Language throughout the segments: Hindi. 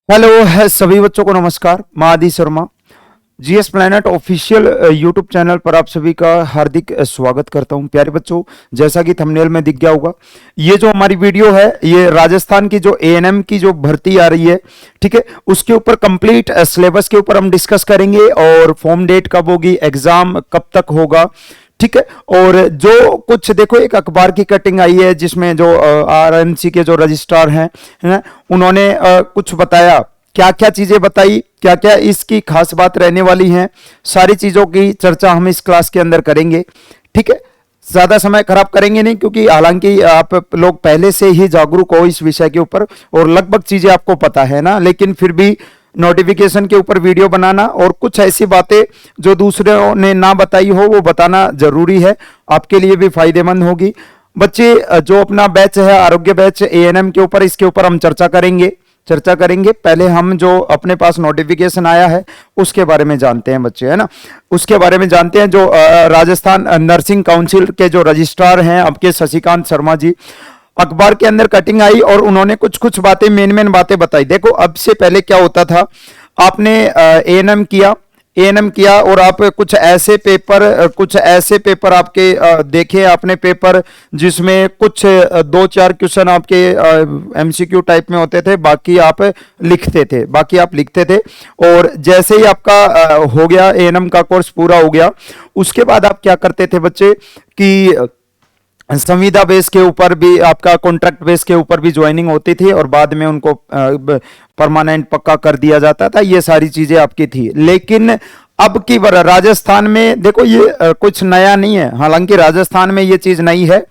हेलो है सभी बच्चों को नमस्कार। मैं आदि Sharma GS planet official YouTube channel पर आप सभी का हार्दिक स्वागत करता हूं। प्यारे बच्चों, जैसा कि थंबनेल में दिख गया होगा, ये जो हमारी वीडियो है ये राजस्थान की जो एएनएम की जो भर्ती आ रही है, ठीक है, उसके ऊपर कंप्लीट सिलेबस के ऊपर हम डिस्कस करेंगे और फॉर्म डेट कब होगी, एग्जाम कब तक होगा, ठीक है। और जो कुछ देखो, एक अखबार की कटिंग आई है जिसमें जो आरएमसी के जो रजिस्ट्रार हैं है, उन्होंने कुछ बताया, क्या क्या चीजें बताई, क्या क्या इसकी खास बात रहने वाली है, सारी चीजों की चर्चा हम इस क्लास के अंदर करेंगे, ठीक है। ज्यादा समय खराब करेंगे नहीं, क्योंकि हालांकि आप लोग पहले से ही जागरूक हो इस विषय के ऊपर और लगभग चीजें आपको पता है ना, लेकिन फिर भी नोटिफिकेशन के ऊपर वीडियो बनाना और कुछ ऐसी बातें जो दूसरों ने ना बताई हो वो बताना जरूरी है, आपके लिए भी फायदेमंद होगी। बच्चे, जो अपना बैच है आरोग्य बैच एएनएम के ऊपर, इसके ऊपर हम चर्चा करेंगे। पहले हम जो अपने पास नोटिफिकेशन आया है उसके बारे में जानते हैं बच्चे, है ना, उसके बारे में जानते हैं। जो राजस्थान नर्सिंग काउंसिल के जो रजिस्ट्रार हैं आपके शशिकांत शर्मा जी, अखबार के अंदर कटिंग आई और उन्होंने कुछ कुछ बातें, मेन बातें बताई। देखो, अब से पहले क्या होता था, आपने एएनएम किया और आप कुछ ऐसे पेपर आपके देखे आपने पेपर, जिसमें कुछ दो चार क्वेश्चन आपके एमसीक्यू टाइप में होते थे, बाकी आप लिखते थे। और जैसे ही आपका हो गया, एएनएम का कोर्स पूरा हो गया, उसके बाद आप क्या करते थे बच्चे कि संविदा बेस के ऊपर भी, आपका कॉन्ट्रैक्ट बेस के ऊपर भी ज्वाइनिंग होती थी और बाद में उनको परमानेंट पक्का कर दिया जाता था। ये सारी चीजें आपकी थी। लेकिन अब की बार राजस्थान में देखो, ये कुछ नया नहीं है, हालांकि राजस्थान में ये चीज नई है,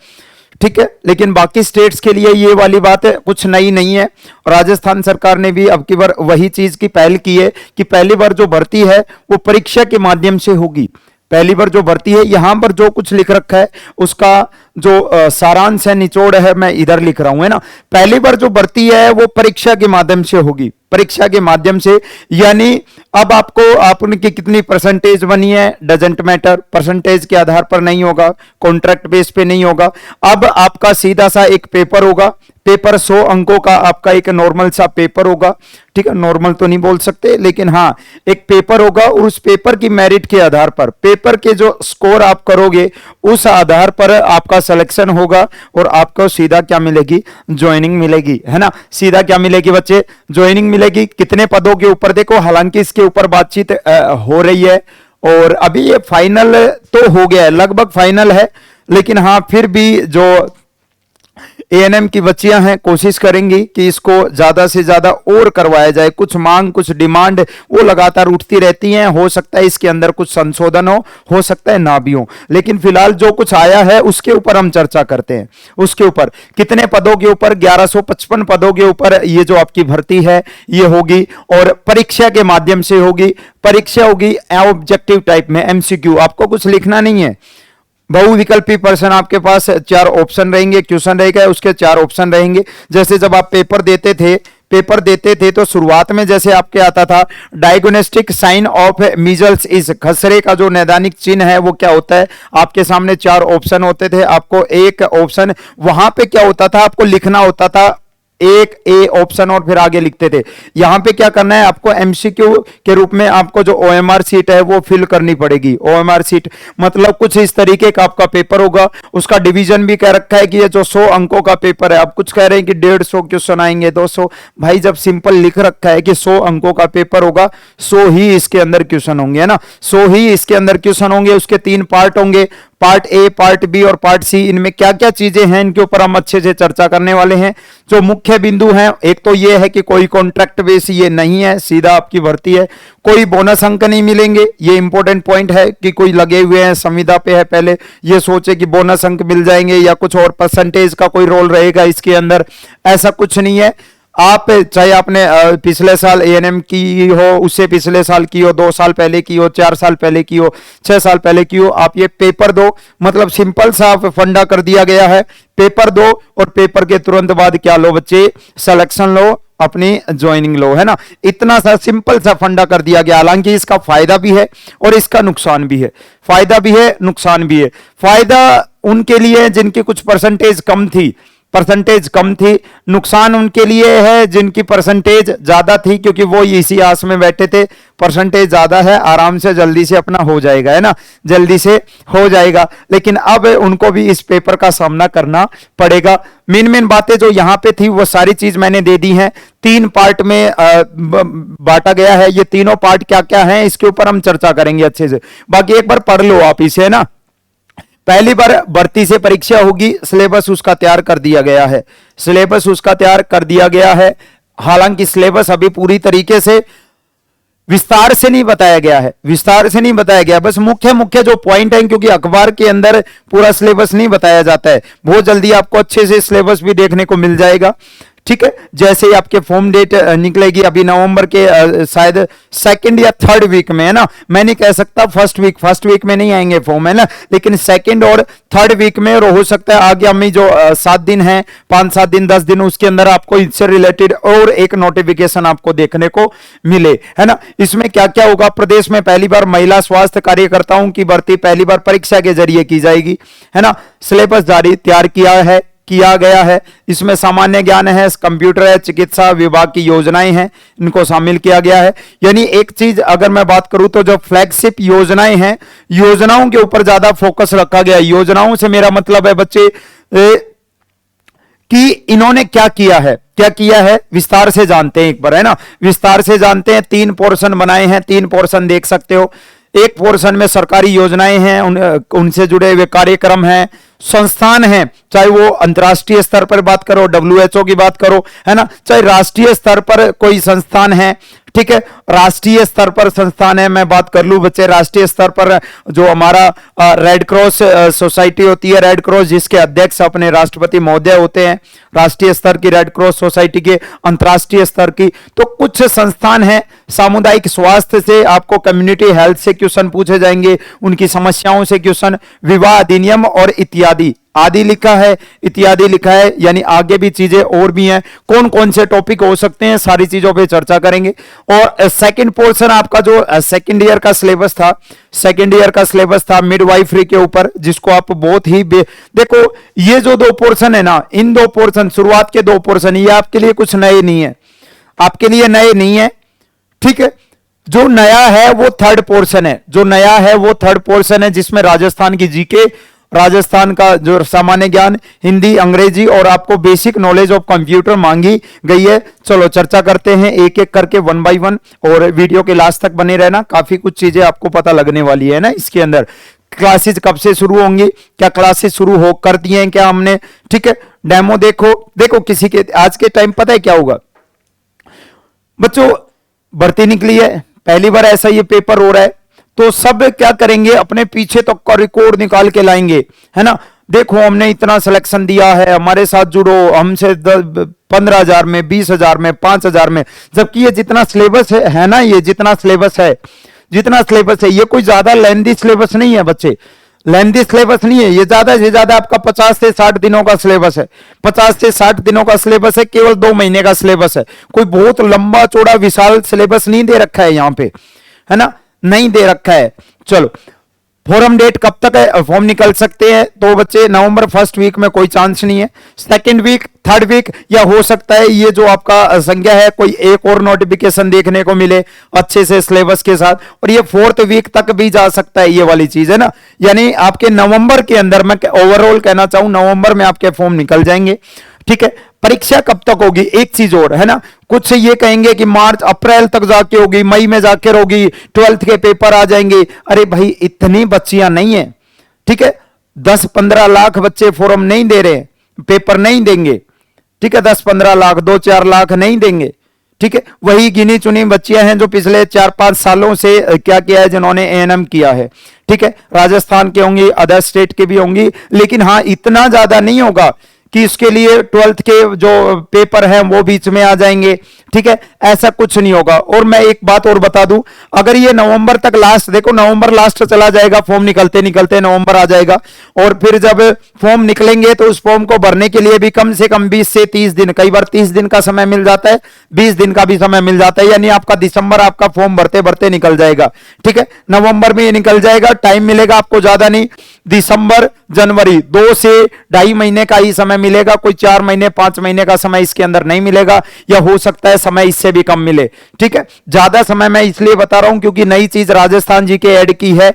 ठीक है, लेकिन बाकी स्टेट्स के लिए ये वाली बात है कुछ नई नहीं है। राजस्थान सरकार ने भी अब की बार वही चीज की पहल की है कि पहली बार जो भर्ती है वो परीक्षा के माध्यम से होगी। पहली बार जो भर्ती है, यहां पर जो कुछ लिख रखा है उसका जो सारांश है, निचोड़ है, मैं इधर लिख रहा हूं, है ना। पहली बार जो भर्ती है वो परीक्षा के माध्यम से होगी, परीक्षा के माध्यम से। यानी अब आपकी कितनी परसेंटेज बनी है डजेंट मैटर, परसेंटेज के आधार पर नहीं होगा, कॉन्ट्रैक्ट बेस पे नहीं होगा। अब आपका सीधा सा एक पेपर होगा, पेपर 100 अंकों का आपका एक नॉर्मल सा पेपर होगा, ठीक है, नॉर्मल तो नहीं बोल सकते, लेकिन हाँ एक पेपर होगा और उस पेपर की मेरिट के आधार पर, पेपर के जो स्कोर आप करोगे उस आधार पर आपका सिलेक्शन होगा और आपको सीधा क्या मिलेगी, ज्वाइनिंग मिलेगी, है ना। सीधा क्या मिलेगी बच्चे, ज्वाइनिंग मिलेगी। कितने पदों के ऊपर देखो, हालांकि इसके ऊपर बातचीत हो रही है और अभी ये फाइनल तो हो गया है, लगभग फाइनल है, लेकिन हाँ फिर भी जो एएनएम की बच्चियां हैं कोशिश करेंगी कि इसको ज्यादा से ज्यादा और करवाया जाए। कुछ मांग, कुछ डिमांड वो लगातार उठती रहती हैं, हो सकता है इसके अंदर कुछ संशोधन हो सकता है ना भी हो, लेकिन फिलहाल जो कुछ आया है उसके ऊपर हम चर्चा करते हैं। उसके ऊपर कितने पदों के ऊपर, 1155 पदों के ऊपर ये जो आपकी भर्ती है ये होगी और परीक्षा के माध्यम से होगी। परीक्षा होगी ऑब्जेक्टिव टाइप में, एमसीक्यू, आपको कुछ लिखना नहीं है। बहुविकल्पी प्रश्न, आपके पास 4 ऑप्शन रहेंगे, क्वेश्चन रहेगा उसके 4 ऑप्शन रहेंगे। जैसे जब आप पेपर देते थे तो शुरुआत में जैसे आपके आता था, डायग्नोस्टिक साइन ऑफ मीजल्स, इस खसरे का जो नैदानिक चिन्ह है वो क्या होता है, आपके सामने 4 ऑप्शन होते थे, आपको एक ऑप्शन, वहां पे क्या होता था, आपको लिखना होता था एक ए ऑप्शन और फिर आगे लिखते थे। यहां पे क्या करना है, आपको एमसीक्यू के रूप में आपको जो ओएमआर सीट है वो फिल करनी पड़ेगी। ओएमआर सीट मतलब कुछ इस तरीके का आपका पेपर होगा, उसका डिवीजन भी कह रखा है कि ये जो 100 अंकों का पेपर है, आप कुछ कह रहे हैं कि 150 क्वेश्चन आएंगे, 200, भाई जब सिंपल लिख रखा है कि 100 अंकों का पेपर होगा, 100 ही इसके अंदर क्वेश्चन होंगे, है ना, 100 ही इसके अंदर क्वेश्चन होंगे। उसके 3 पार्ट होंगे, पार्ट ए, पार्ट बी और पार्ट सी। इनमें क्या क्या चीजें हैं इनके ऊपर हम अच्छे से चर्चा करने वाले हैं। जो मुख्य बिंदु हैं, एक तो ये है कि कोई कॉन्ट्रैक्ट बेस ये नहीं है, सीधा आपकी भर्ती है, कोई बोनस अंक नहीं मिलेंगे। ये इंपॉर्टेंट पॉइंट है कि कोई लगे हुए हैं संविदा पे है, पहले ये सोचे कि बोनस अंक मिल जाएंगे या कुछ और परसेंटेज का कोई रोल रहेगा इसके अंदर, ऐसा कुछ नहीं है। आप चाहे आपने पिछले साल एएनएम की हो, उससे पिछले साल की हो, 2 साल पहले की हो, 4 साल पहले की हो, 6 साल पहले की हो, आप ये पेपर दो, मतलब सिंपल सा फंडा कर दिया गया है, पेपर दो और पेपर के तुरंत बाद क्या लो बच्चे, सिलेक्शन लो, अपनी ज्वाइनिंग लो, है ना। इतना सा सिंपल सा फंडा कर दिया गया। हालांकि इसका फायदा भी है और इसका नुकसान भी है, फायदा भी है नुकसान भी है। फायदा उनके लिए जिनकी कुछ परसेंटेज कम थी, परसेंटेज कम थी। नुकसान उनके लिए है जिनकी परसेंटेज ज्यादा थी, क्योंकि वो इसी आस में बैठे थे परसेंटेज ज्यादा है, आराम से जल्दी से अपना हो जाएगा, है ना, जल्दी से हो जाएगा। लेकिन अब उनको भी इस पेपर का सामना करना पड़ेगा। मेन मेन बातें जो यहां पे थी वो सारी चीज मैंने दे दी हैं। 3 पार्ट में बांटा गया है। ये तीनों पार्ट क्या क्या हैं इसके ऊपर हम चर्चा करेंगे अच्छे से। बाकी एक बार पढ़ लो आप इसे, है ना। पहली बार भर्ती से परीक्षा होगी, सिलेबस उसका तैयार कर दिया गया है, सिलेबस उसका तैयार कर दिया गया है। हालांकि सिलेबस अभी पूरी तरीके से विस्तार से नहीं बताया गया है, विस्तार से नहीं बताया गया, बस मुख्य मुख्य जो पॉइंट है, क्योंकि अखबार के अंदर पूरा सिलेबस नहीं बताया जाता है। बहुत जल्दी आपको अच्छे से सिलेबस भी देखने को मिल जाएगा, ठीक है। जैसे ही आपके फॉर्म डेट निकलेगी, अभी नवंबर के शायद 2nd या 3rd वीक में, है ना, मैं नहीं कह सकता फर्स्ट वीक में नहीं आएंगे फॉर्म, है ना, लेकिन 2nd और 3rd वीक में हो सकता है आगे हमें जो 7 दिन है, 5-7 दिन 10 दिन, उसके अंदर आपको इससे रिलेटेड और एक नोटिफिकेशन आपको देखने को मिले, है ना। इसमें क्या क्या होगा, प्रदेश में पहली बार महिला स्वास्थ्य कार्यकर्ताओं की भर्ती पहली बार परीक्षा के जरिए की जाएगी, है ना। सिलेबस जारी तैयार किया गया है। इसमें सामान्य ज्ञान है, कंप्यूटर है, चिकित्सा विभाग की योजनाएं हैं, इनको शामिल किया गया है। यानी एक चीज अगर मैं बात करूं तो जो फ्लैगशिप योजनाएं हैं, योजनाओं के ऊपर ज्यादा फोकस रखा गया है। योजनाओं से मेरा मतलब है बच्चे कि इन्होंने क्या किया है विस्तार से जानते हैं एक बार, है ना, विस्तार से जानते हैं। 3 पोर्शन बनाए हैं, 3 पोर्शन देख सकते हो। एक पोर्शन में सरकारी योजनाएं हैं, उनसे जुड़े हुए कार्यक्रम हैं, संस्थान हैं, चाहे वो अंतर्राष्ट्रीय स्तर पर बात करो, WHO की बात करो, है ना, चाहे राष्ट्रीय स्तर पर कोई संस्थान है, ठीक है, राष्ट्रीय स्तर पर संस्थान है। मैं बात कर लूं बच्चे, राष्ट्रीय स्तर पर जो हमारा रेड क्रॉस सोसाइटी होती है, रेड क्रॉस जिसके अध्यक्ष अपने राष्ट्रपति महोदय होते हैं, राष्ट्रीय स्तर की रेड क्रॉस सोसाइटी के, अंतर्राष्ट्रीय स्तर की, तो कुछ संस्थान है। सामुदायिक स्वास्थ्य से आपको कम्युनिटी हेल्थ से क्वेश्चन पूछे जाएंगे, उनकी समस्याओं से क्वेश्चन, विवाह अधिनियम और इत्यादि आदि लिखा है, इत्यादि लिखा है, यानी आगे भी चीजें और भी हैं। कौन कौन से टॉपिक हो सकते हैं, सारी चीजों पे चर्चा करेंगे। और सेकंड पोर्शन आपका जो सेकंड ईयर का सिलेबस था, सेकंड ईयर का सिलेबस था मिडवाइफरी के ऊपर, जिसको आप बहुत ही देखो, ये जो 2 पोर्शन है ना, इन 2 पोर्शन, शुरुआत के 2 पोर्शन, ये आपके लिए कुछ नए नहीं है, आपके लिए नए नहीं है, ठीक है। जो नया है वो 3rd पोर्शन है, जो नया है वो 3rd पोर्शन है, जिसमें राजस्थान की जीके, राजस्थान का जो सामान्य ज्ञान, हिंदी, अंग्रेजी और आपको बेसिक नॉलेज ऑफ कंप्यूटर मांगी गई है। चलो चर्चा करते हैं एक एक करके 1 बाय 1, और वीडियो के लास्ट तक बने रहना, काफी कुछ चीजें आपको पता लगने वाली है ना इसके अंदर। क्लासेस कब से शुरू होंगी, क्या क्लासेस शुरू हो कर दिए हैं क्या हमने, ठीक है। डेमो देखो किसी के आज के टाइम पता है क्या होगा बच्चों, भर्ती निकली है, पहली बार ऐसा ये पेपर हो रहा है, तो सब क्या करेंगे, अपने पीछे तक का रिकॉर्ड निकाल के लाएंगे, है ना। देखो हमने इतना सिलेक्शन दिया है, हमारे साथ जुड़ो, हमसे 15,000 में, 20,000 में, 5,000 में, जबकि ये जितना सिलेबस है ना, ये जितना सिलेबस है, ये कोई ज्यादा लेंथी सिलेबस नहीं है बच्चे, लेंथी सिलेबस नहीं है ये, ज्यादा से ज्यादा आपका 50 से 60 दिनों का सिलेबस है, 50 से 60 दिनों का सिलेबस है, केवल 2 महीने का सिलेबस है। कोई बहुत लंबा चौड़ा विशाल सिलेबस नहीं दे रखा है यहाँ पे, है ना, नहीं दे रखा है। चलो फॉर्म डेट कब तक है, फॉर्म निकल सकते हैं तो बच्चे नवंबर 1st वीक में कोई चांस नहीं है, 2nd वीक, 3rd वीक, या हो सकता है ये जो आपका संख्या है कोई एक और नोटिफिकेशन देखने को मिले अच्छे से सिलेबस के साथ, और ये 4th वीक तक भी जा सकता है, ये वाली चीज है ना। यानी आपके नवंबर के अंदर, मैं ओवरऑल कहना चाहूं नवंबर में आपके फॉर्म निकल जाएंगे, ठीक है। परीक्षा कब तक होगी, एक चीज और है ना, कुछ ये कहेंगे कि मार्च अप्रैल तक जाके होगी, मई में जाकर होगी, 12th के पेपर आ जाएंगे। अरे भाई इतनी बच्चियां नहीं है, ठीक है, 10-15 लाख बच्चे फॉर्म नहीं दे रहे, पेपर नहीं देंगे, ठीक है, 10-15 लाख, 2-4 लाख नहीं देंगे, ठीक है। वही गिनी चुनी बच्चियां हैं जो पिछले 4-5 सालों से क्या किया है, जिन्होंने ANM किया है, ठीक है। राजस्थान के होंगी, अदर स्टेट के भी होंगी, लेकिन हाँ इतना ज्यादा नहीं होगा कि इसके लिए 12th के जो पेपर हैं वो बीच में आ जाएंगे, ठीक है, ऐसा कुछ नहीं होगा। और मैं एक बात और बता दूं, अगर ये नवंबर तक लास्ट, देखो नवंबर लास्ट चला जाएगा, फॉर्म निकलते निकलते नवंबर आ जाएगा, और फिर जब फॉर्म निकलेंगे तो उस फॉर्म को भरने के लिए भी कम से कम 20 से 30 दिन, कई बार 30 दिन का समय मिल जाता है, 20 दिन का भी समय मिल जाता है, यानी आपका दिसंबर आपका फॉर्म भरते भरते निकल जाएगा, ठीक है, नवंबर में ये निकल जाएगा, टाइम मिलेगा आपको ज्यादा नहीं। दिसंबर जनवरी 2 से 2.5 महीने का ही समय मिलेगा, कोई 4 महीने 5 महीने का समय इसके अंदर नहीं मिलेगा, या हो सकता है समय इससे भी कम मिले। ठीक है, ज्यादा समय मैं इसलिए बता रहा हूं क्योंकि नई चीज राजस्थान जी के ऐड की है,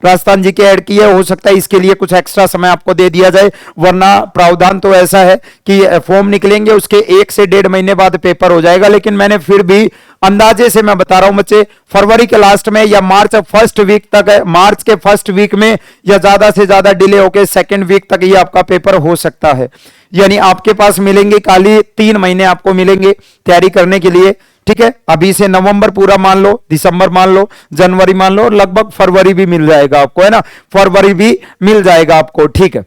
राजस्थान जी के ऐड की है, हो सकता है इसके लिए कुछ एक्स्ट्रा समय आपको दे दिया जाए, वरना प्रावधान तो ऐसा है कि फॉर्म निकलेंगे उसके 1 से 1.5 महीने बाद पेपर हो जाएगा। लेकिन मैंने फिर भी अंदाजे से मैं बता रहा हूं बच्चे, फरवरी के लास्ट में या मार्च फर्स्ट वीक तक, मार्च के फर्स्ट वीक में या ज्यादा से ज्यादा डिले होकर सेकेंड वीक तक ये आपका पेपर हो सकता है। यानी आपके पास मिलेंगे खाली 3 महीने आपको मिलेंगे तैयारी करने के लिए। ठीक है, अभी से नवंबर पूरा मान लो, दिसंबर मान लो, जनवरी मान लो, लगभग फरवरी भी मिल जाएगा आपको, है ना, फरवरी भी मिल जाएगा आपको। ठीक है,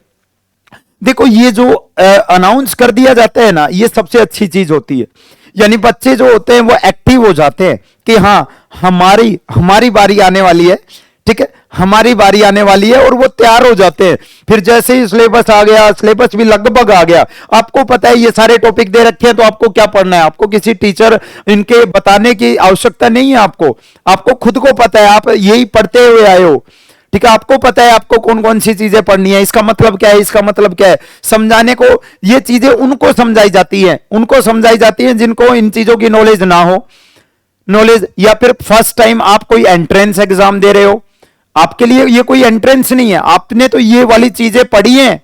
देखो ये जो अनाउंस कर दिया जाता है ना, ये सबसे अच्छी चीज होती है। यानी बच्चे जो होते हैं वो एक्टिव हो जाते हैं कि हाँ हमारी बारी आने वाली है। ठीक है, हमारी बारी आने वाली है और वो तैयार हो जाते हैं। फिर जैसे ही सिलेबस आ गया, सिलेबस भी लगभग आ गया, आपको पता है ये सारे टॉपिक दे रखे हैं, तो आपको क्या पढ़ना है, आपको किसी टीचर इनके बताने की आवश्यकता नहीं है। आपको खुद को पता है, आप यही पढ़ते हुए आए हो। ठीक है, आपको पता है आपको कौन कौन सी चीजें पढ़नी है, इसका मतलब क्या है, इसका मतलब क्या है, समझाने को ये चीजें उनको समझाई जाती हैं जिनको इन चीजों की नॉलेज ना हो, नॉलेज, या फिर फर्स्ट टाइम आप कोई एंट्रेंस एग्जाम दे रहे हो, आपके लिए ये कोई एंट्रेंस नहीं है, आपने तो ये वाली चीजें पढ़ी हैं,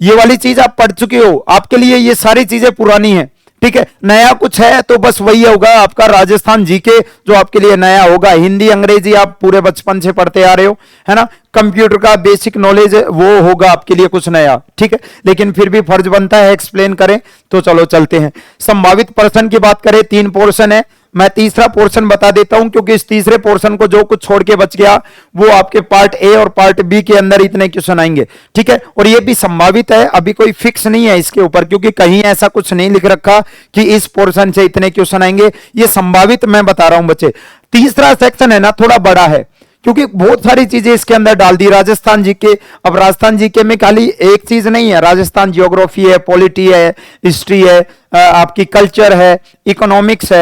ये वाली चीज आप पढ़ चुके हो, आपके लिए ये सारी चीजें पुरानी है। ठीक है, नया कुछ है तो बस वही होगा आपका राजस्थान जीके, जो आपके लिए नया होगा। हिंदी अंग्रेजी आप पूरे बचपन से पढ़ते आ रहे हो, है ना, कंप्यूटर का बेसिक नॉलेज वो होगा आपके लिए कुछ नया। ठीक है, लेकिन फिर भी फर्ज बनता है एक्सप्लेन करें, तो चलो चलते हैं। संभावित प्रश्न की बात करें, 3 पोर्शन है, मैं तीसरा पोर्शन बता देता हूं क्योंकि इस तीसरे पोर्शन को जो कुछ छोड़ के बच गया वो आपके पार्ट ए और पार्ट बी के अंदर इतने क्वेश्चन आएंगे। ठीक है, और ये भी संभावित है, अभी कोई फिक्स नहीं है इसके ऊपर, क्योंकि कहीं ऐसा कुछ नहीं लिख रखा कि इस पोर्शन से इतने क्वेश्चन आएंगे, ये संभावित मैं बता रहा हूं बच्चे। तीसरा सेक्शन है ना, थोड़ा बड़ा है क्योंकि बहुत सारी चीजें इसके अंदर डाल दी राजस्थान जीके। अब राजस्थान जीके में खाली एक चीज नहीं है, राजस्थान जियोग्राफी है, पॉलिटी है, हिस्ट्री है, आपकी कल्चर है, इकोनॉमिक्स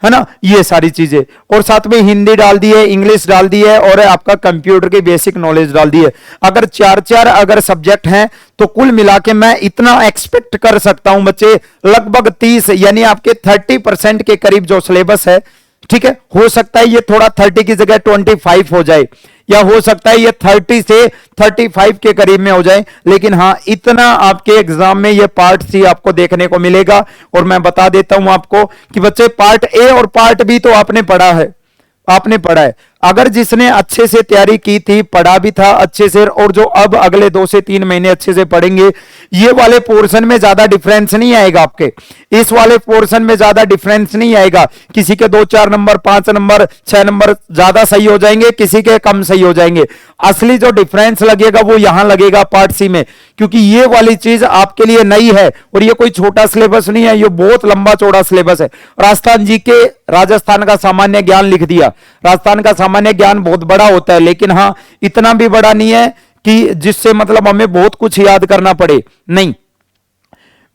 है ना, ये सारी चीजें, और साथ में हिंदी डाल दी है, इंग्लिश डाल दी है, और आपका कंप्यूटर की बेसिक नॉलेज डाल दी है। अगर 4-4 अगर सब्जेक्ट हैं तो कुल मिला के मैं इतना एक्सपेक्ट कर सकता हूं बच्चे, लगभग 30 यानी आपके 30% के करीब जो सिलेबस है। ठीक है, हो सकता है ये थोड़ा 30 की जगह 25 हो जाए, या हो सकता है ये 30 से 35 के करीब में हो जाए, लेकिन हाँ इतना आपके एग्जाम में ये पार्ट सी आपको देखने को मिलेगा। और मैं बता देता हूं आपको कि बच्चे पार्ट ए और पार्ट बी तो आपने पढ़ा है, अगर जिसने अच्छे से तैयारी की थी, पढ़ा भी था अच्छे से, और जो अब अगले 2 से 3 महीने अच्छे से पढ़ेंगे, ये वाले पोर्शन में ज्यादा डिफरेंस नहीं आएगा आपके, इस वाले पोर्शन में ज्यादा डिफरेंस नहीं आएगा। किसी के 2-4 नंबर, 5 नंबर, 6 नंबर ज्यादा सही हो जाएंगे, किसी के कम सही हो जाएंगे। असली जो डिफरेंस लगेगा वो यहां लगेगा पार्ट सी में, क्योंकि ये वाली चीज आपके लिए नई है, और ये कोई छोटा सिलेबस नहीं है, ये बहुत लंबा चौड़ा सिलेबस है। राजस्थान जी के राजस्थान का सामान्य ज्ञान लिख दिया, राजस्थान का सामान्य ज्ञान बहुत बड़ा होता है, लेकिन हाँ इतना भी बड़ा नहीं है कि जिससे मतलब हमें बहुत कुछ याद करना पड़े, नहीं,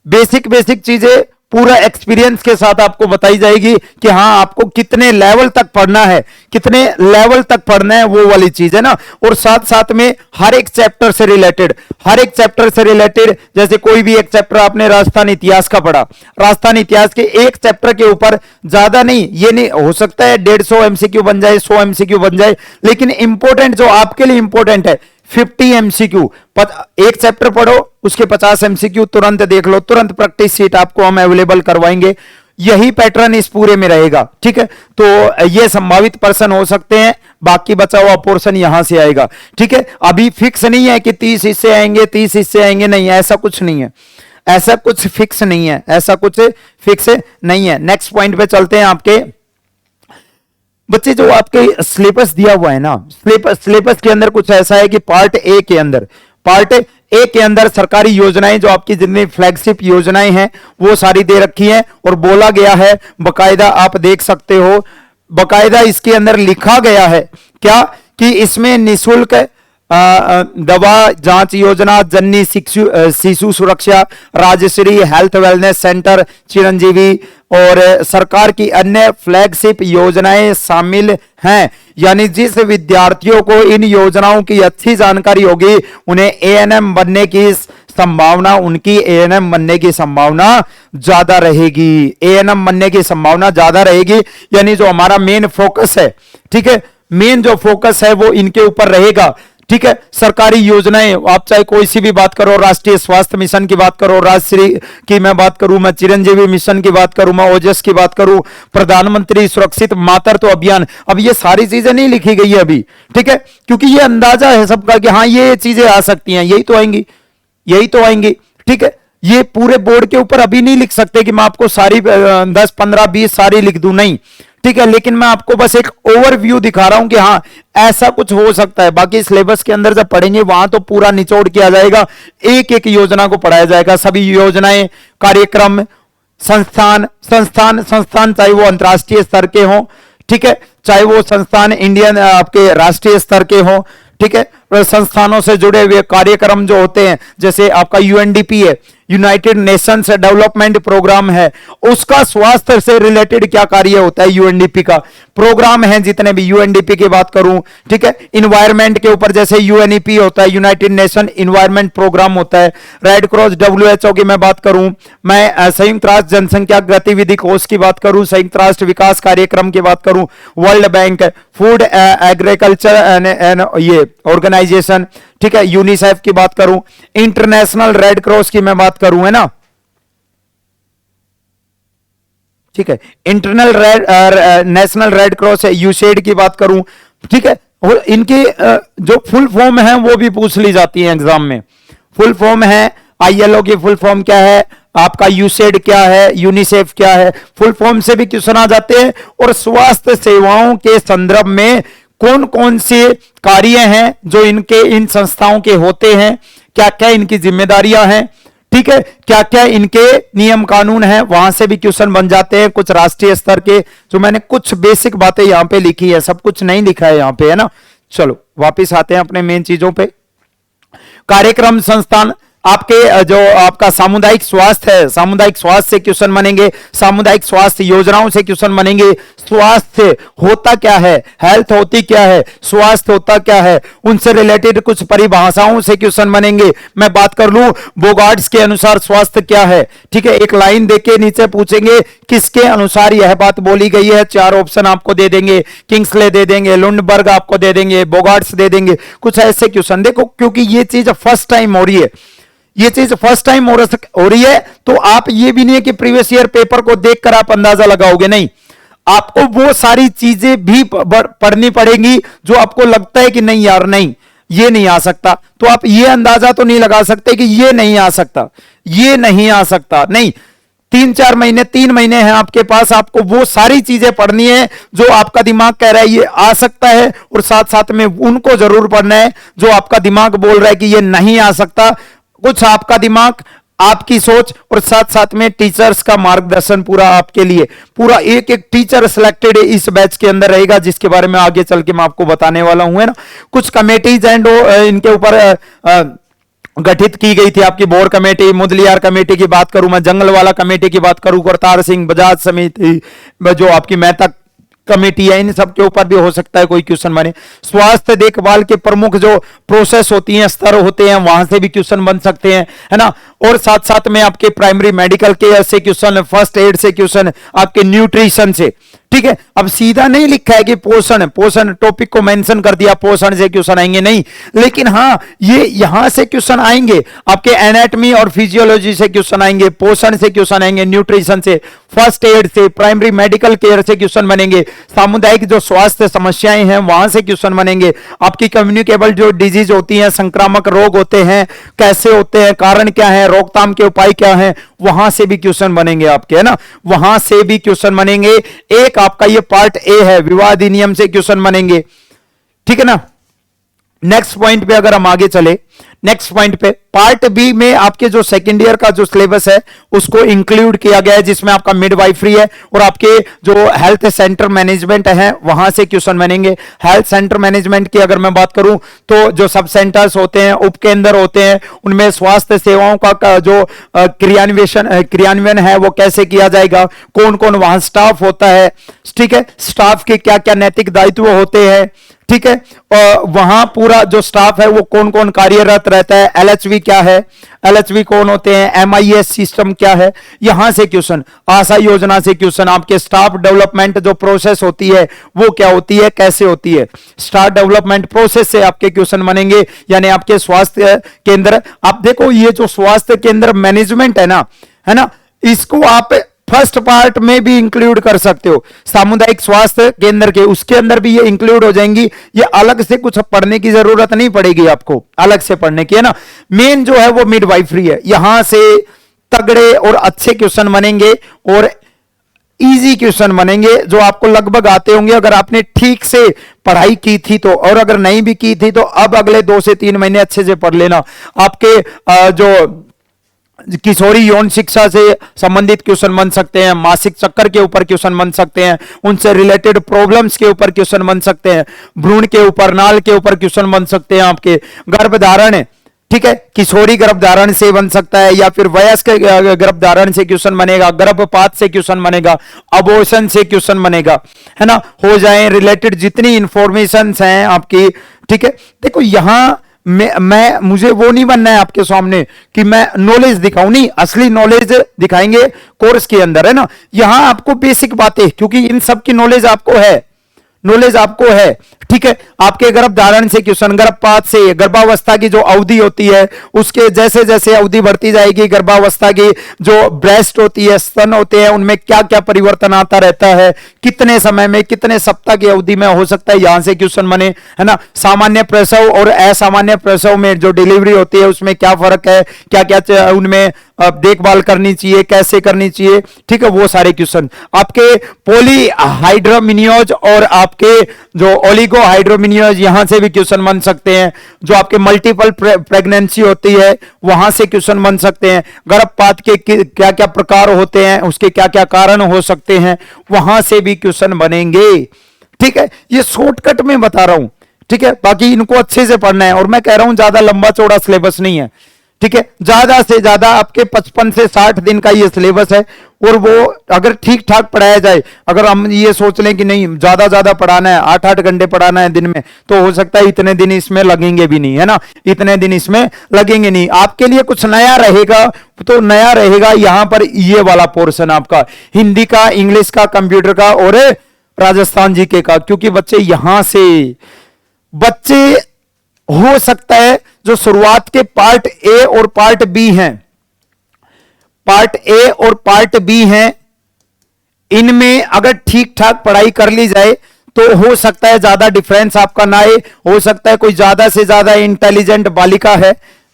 बेसिक चीजें पूरा एक्सपीरियंस के साथ आपको बताई जाएगी कि हाँ आपको कितने लेवल तक पढ़ना है, कितने लेवल तक पढ़ना है, वो वाली चीज है ना। और साथ साथ में हर एक चैप्टर से रिलेटेड, जैसे कोई भी एक चैप्टर आपने राजस्थान इतिहास का पढ़ा, राजस्थान इतिहास के एक चैप्टर के ऊपर ज्यादा नहीं, ये नहीं हो सकता है 150 एमसीक्यू बन जाए, 100 एमसीक्यू बन जाए, लेकिन इंपॉर्टेंट जो आपके लिए इंपॉर्टेंट है 50 एमसीक्यू, एक चैप्टर पढ़ो उसके 50 एमसीक्यू तुरंत देख लो, तुरंत प्रैक्टिस सीट आपको हम अवेलेबल करवाएंगे। यही पैटर्न इस पूरे में रहेगा। ठीक है, तो ये संभावित पर्सन हो सकते हैं, बाकी बचा हुआ पोर्शन यहां से आएगा। ठीक है, अभी फिक्स नहीं है कि 30 हिस्से आएंगे, 30 हिस्से आएंगे, नहीं, ऐसा कुछ नहीं है, ऐसा कुछ फिक्स नहीं है। नेक्स्ट पॉइंट पे चलते हैं। आपके बच्चे जो आपके सिलेबस दिया हुआ है ना, सिलेबस के अंदर कुछ ऐसा है कि पार्ट ए के अंदर सरकारी योजनाएं, जो आपकी जितनी फ्लैगशिप योजनाएं हैं वो सारी दे रखी हैं, और बोला गया है बकायदा, आप देख सकते हो बकायदा इसके अंदर लिखा गया है क्या, कि इसमें निःशुल्क दवा जांच योजना, Janani Shishu Suraksha, Rajshri, health wellness centre Chiranjeevi और सरकार की अन्य फ्लैगशिप योजनाएं शामिल हैं। यानी जिस विद्यार्थियों को इन योजनाओं की अच्छी जानकारी होगी उन्हें एएनएम बनने की संभावना, उनकी एएनएम बनने की संभावना ज्यादा रहेगी। एएनएम बनने की संभावना ज्यादा रहेगी। यानी जो हमारा मेन फोकस है, ठीक है, मेन जो फोकस है वो इनके ऊपर रहेगा। ठीक है, सरकारी योजनाएं आप चाहे कोई सी भी बात करो, राष्ट्रीय स्वास्थ्य मिशन की बात करो, राजश्री की मैं बात करूं, मैं चिरंजीवी मिशन की बात करूं, मैं ओजस की बात करूं, प्रधानमंत्री सुरक्षित मातृत्व अभियान, अब ये सारी चीजें नहीं लिखी गई है अभी। ठीक है, क्योंकि ये अंदाजा है सबका कि हाँ ये चीजें आ सकती हैं, यही तो आएंगी, यही तो आएंगी। ठीक है, ये पूरे बोर्ड के ऊपर अभी नहीं लिख सकते कि मैं आपको सारी 10 15 20 सारी लिख दूं, नहीं। ठीक है, लेकिन मैं आपको बस एक ओवरव्यू दिखा रहा हूं कि हाँ ऐसा कुछ हो सकता है। बाकी सिलेबस के अंदर जब पढ़ेंगे वहां तो पूरा निचोड़ किया जाएगा, एक एक योजना को पढ़ाया जाएगा, सभी योजनाएं, कार्यक्रम, संस्थान चाहे वो अंतर्राष्ट्रीय स्तर के हों, ठीक है, चाहे वो संस्थान इंडियन आपके राष्ट्रीय स्तर के हों, ठीक है, संस्थानों से जुड़े हुए कार्यक्रम जो होते हैं, जैसे आपका यूएनडीपी है, यूनाइटेड नेशंस डेवलपमेंट प्रोग्राम है, उसका स्वास्थ्य से रिलेटेड क्या कार्य होता है, यूएनडीपी का प्रोग्राम है जितने भी, यूएनडीपी की बात करूं, ठीक है, इन्वायरमेंट के ऊपर जैसे यूएनईपी होता है, यूनाइटेड नेशन इन्वायरमेंट प्रोग्राम होता है, रेड क्रॉस डब्ल्यूएचओ की मैं बात करूं, मैं संयुक्त राष्ट्र जनसंख्या गतिविधि कोष की बात करूं, संयुक्त राष्ट्र विकास कार्यक्रम की बात करूं, world bank, food agriculture and ये ऑर्गेनाइजेशन, ठीक है, यूनिसेफ की बात करूं, इंटरनेशनल रेड क्रॉस की मैं बात करूं, है ना, ठीक है, नेशनल रेड क्रॉस है, यूसेड की बात करूं, ठीक है, और इनकी जो फुल फॉर्म है वो भी पूछ ली जाती है एग्जाम में। फुल फॉर्म है, आईएलओ की फुल फॉर्म क्या है, आपका यूसेड क्या है, यूनिसेफ क्या है, फुल फॉर्म से भी क्वेश्चन आ जाते हैं। और स्वास्थ्य सेवाओं के संदर्भ में कौन कौन से कार्य हैं जो इनके इन संस्थाओं के होते हैं, क्या क्या इनकी जिम्मेदारियां हैं, ठीक है, क्या क्या इनके नियम कानून हैं, वहां से भी क्वेश्चन बन जाते हैं। कुछ राष्ट्रीय स्तर के, जो मैंने कुछ बेसिक बातें यहां पे लिखी है, सब कुछ नहीं लिखा है यहां पे, है ना। चलो वापिस आते हैं अपने मेन चीजों पे। कार्यक्रम संस्थान, आपके जो आपका सामुदायिक स्वास्थ्य है, सामुदायिक स्वास्थ्य से क्वेश्चन बनेंगे, सामुदायिक स्वास्थ्य योजनाओं से क्वेश्चन बनेंगे। स्वास्थ्य होता क्या है, हेल्थ होती क्या है, स्वास्थ्य होता क्या है, उनसे रिलेटेड कुछ परिभाषाओं से क्वेश्चन बनेंगे। मैं बात कर लूं बोगार्ड्स के अनुसार स्वास्थ्य क्या है, ठीक है, एक लाइन देके नीचे पूछेंगे किसके अनुसार यह बात बोली गई है, 4 ऑप्शन आपको दे देंगे, किंग्सले दे देंगे, लुंडबर्ग आपको दे देंगे, बोगार्ड्स दे देंगे, कुछ ऐसे क्वेश्चन। देखो क्योंकि ये चीज फर्स्ट टाइम हो रही है, ये चीज फर्स्ट टाइम हो रही है, तो आप ये भी नहीं है कि प्रीवियस ईयर पेपर को देखकर आप अंदाजा लगाओगे, नहीं, आपको वो सारी चीजें भी पढ़नी पड़ेंगी जो आपको लगता है कि नहीं यार नहीं ये नहीं आ सकता, तो आप ये अंदाजा तो नहीं लगा सकते कि ये नहीं आ सकता, ये नहीं आ सकता, नहीं। 3-4 महीने 3 महीने हैं आपके पास, आपको वो सारी चीजें पढ़नी है जो आपका दिमाग कह रहा है ये आ सकता है, और साथ साथ में उनको जरूर पढ़ना है जो आपका दिमाग बोल रहा है कि ये नहीं आ सकता। कुछ आपका दिमाग, आपकी सोच, और साथ साथ में टीचर्स का मार्गदर्शन पूरा आपके लिए, पूरा एक एक टीचर सिलेक्टेड इस बैच के अंदर रहेगा, जिसके बारे में आगे चल के मैं आपको बताने वाला हूं, है ना। कुछ कमेटीज एंड इनके ऊपर गठित की गई थी, आपकी बोर्ड कमेटी, मुदलियार कमेटी की बात करूं, मैं जंगल वाला कमेटी की बात करूं, करतार सिंह बजाज समिति, जो आपकी मेहता कमेटी है, इन सब के ऊपर भी हो सकता है कोई क्वेश्चन बने। स्वास्थ्य देखभाल के प्रमुख जो प्रोसेस होती हैं, स्तर होते हैं, वहां से भी क्वेश्चन बन सकते हैं, है ना। और साथ साथ में आपके प्राइमरी मेडिकल केयर से क्वेश्चन, फर्स्ट एड से क्वेश्चन, आपके न्यूट्रिशन से, ठीक है। अब सीधा नहीं लिखा है कि पोषण टॉपिक को मेंशन कर दिया, पोषण से क्वेश्चन आएंगे, नहीं, लेकिन हाँ ये यहां से क्वेश्चन आएंगे, आपके एनाटॉमी और फिजियोलॉजी से क्वेश्चन आएंगे, पोषण से क्वेश्चन आएंगे, न्यूट्रिशन से, फर्स्ट एड से, प्राइमरी मेडिकल केयर से क्वेश्चन बनेंगे, सामुदायिक जो स्वास्थ्य समस्याएं हैं वहां से क्वेश्चन बनेंगे, आपकी कम्युनिकेबल जो डिजीज होती हैं, संक्रामक रोग होते हैं, कैसे होते हैं, कारण क्या है, रोकथाम के उपाय क्या है, वहां से भी क्वेश्चन बनेंगे आपके, है ना, वहां से भी क्वेश्चन बनेंगे। एक आपका ये पार्ट ए है, विवाह अधिनियम से क्वेश्चन बनेंगे, ठीक है ना। नेक्स्ट पॉइंट पे अगर हम आगे चले नेक्स्ट पॉइंट पे पार्ट बी में आपके जो सेकेंड ईयर का जो सिलेबस है उसको इंक्लूड किया गया है, जिसमें आपका मिडवाइफरी है और आपके जो हेल्थ सेंटर मैनेजमेंट है वहां से क्वेश्चन बनेंगे। हेल्थ सेंटर मैनेजमेंट की अगर मैं बात करूं तो जो सब सेंटर्स होते हैं, उपकेंद्र होते हैं, उनमें स्वास्थ्य सेवाओं का जो क्रियान्वयन है वो कैसे किया जाएगा, कौन कौन वहां स्टाफ होता है, ठीक है, स्टाफ के क्या क्या नैतिक दायित्व होते हैं, ठीक है, और वहां पूरा जो स्टाफ है वो कौन कौन कार्यरत रहता है, एलएचवी क्या है, एलएचवी कौन होते हैं, एमआईएस सिस्टम क्या है, यहां से क्वेश्चन, आशा योजना से क्वेश्चन, आपके स्टाफ डेवलपमेंट जो प्रोसेस होती है वो क्या होती है, कैसे होती है, स्टाफ डेवलपमेंट प्रोसेस से आपके क्वेश्चन बनेंगे। यानी आपके स्वास्थ्य केंद्र, आप देखो ये जो स्वास्थ्य केंद्र मैनेजमेंट है ना, इसको आप फर्स्ट पार्ट में भी इंक्लूड कर सकते हो, सामुदायिक स्वास्थ्य केंद्र के उसके अंदर भी ये इंक्लूड हो जाएंगी। ये अलग से कुछ पढ़ने की जरूरत नहीं पड़ेगी आपको, अलग से पढ़ने की, है ना। मेन जो है वो मिडवाइफरी है, यहां से तगड़े और अच्छे क्वेश्चन बनेंगे और इजी क्वेश्चन बनेंगे जो आपको लगभग आते होंगे अगर आपने ठीक से पढ़ाई की थी तो, और अगर नहीं भी की थी तो अब अगले 2 से 3 महीने अच्छे से पढ़ लेना। आपके जो किशोरी यौन शिक्षा से संबंधित क्वेश्चन बन सकते हैं, मासिक चक्कर के ऊपर क्वेश्चन बन सकते हैं, उनसे रिलेटेड प्रॉब्लम्स के ऊपर क्वेश्चन बन सकते हैं, भ्रूण के ऊपर, नाल के ऊपर क्वेश्चन बन सकते हैं, आपके गर्भधारण, ठीक है, किशोरी गर्भधारण से बन सकता है, या फिर वयस्क गर्भधारण से क्वेश्चन बनेगा, गर्भपात से क्वेश्चन बनेगा, अबॉर्शन से क्वेश्चन बनेगा, है ना, हो जाए रिलेटेड जितनी इंफॉर्मेशन हैं आपकी, ठीक है। देखो यहां मैं मुझे वो नहीं बनना है आपके सामने कि मैं नॉलेज दिखाऊं, नहीं, असली नॉलेज दिखाएंगे कोर्स के अंदर, है ना। यहां आपको बेसिक बातें, क्योंकि इन सब की नॉलेज आपको है, ठीक है। आपके गर्भधारण से क्वेश्चन, गर्भपात से, गर्भावस्था की जो अवधि होती है उसके जैसे जैसे अवधि बढ़ती जाएगी, गर्भावस्था की जो ब्रेस्ट होती है, स्तन होते हैं, उनमें क्या क्या परिवर्तन आता रहता है, कितने समय में, कितने सप्ताह की अवधि में हो सकता है, यहां से क्वेश्चन बने, है ना। सामान्य प्रसव और असामान्य प्रसव में जो डिलीवरी होती है उसमें क्या फर्क है, क्या क्या उनमें देखभाल करनी चाहिए, कैसे करनी चाहिए, ठीक है, वो सारे क्वेश्चन। आपके पॉलीहाइड्रोमिनियोज और आपके जो ओलिगोहाइड्रोमिनियोज, यहां से भी क्वेश्चन बन सकते हैं। जो आपके मल्टीपल प्रेगनेंसी होती है वहां से क्वेश्चन बन सकते हैं। गर्भपात के क्या क्या प्रकार होते हैं, उसके क्या क्या कारण हो सकते हैं, वहां से भी क्वेश्चन बनेंगे, ठीक है। ये शॉर्टकट में बता रहा हूं, ठीक है, बाकी इनको अच्छे से पढ़ना है। और मैं कह रहा हूं ज्यादा लंबा चौड़ा सिलेबस नहीं है, ठीक है, ज्यादा से ज्यादा आपके 55 से 60 दिन का ये सिलेबस है। और वो अगर ठीक ठाक पढ़ाया जाए, अगर हम ये सोच लें कि नहीं ज्यादा पढ़ाना है, 8-8 घंटे पढ़ाना है दिन में, तो हो सकता है इतने दिन इसमें लगेंगे भी नहीं, है ना, इतने दिन इसमें लगेंगे नहीं। आपके लिए कुछ नया रहेगा तो नया रहेगा यहां पर ये वाला पोर्शन आपका, हिंदी का, इंग्लिश का, कंप्यूटर का और राजस्थान जीके का, क्योंकि बच्चे हो सकता है जो शुरुआत के पार्ट ए और पार्ट बी हैं, पार्ट ए और पार्ट बी हैं, इनमें अगर ठीक ठाक पढ़ाई कर ली जाए तो हो सकता है ज्यादा डिफरेंस आपका ना आए। हो सकता है कोई ज्यादा से ज्यादा इंटेलिजेंट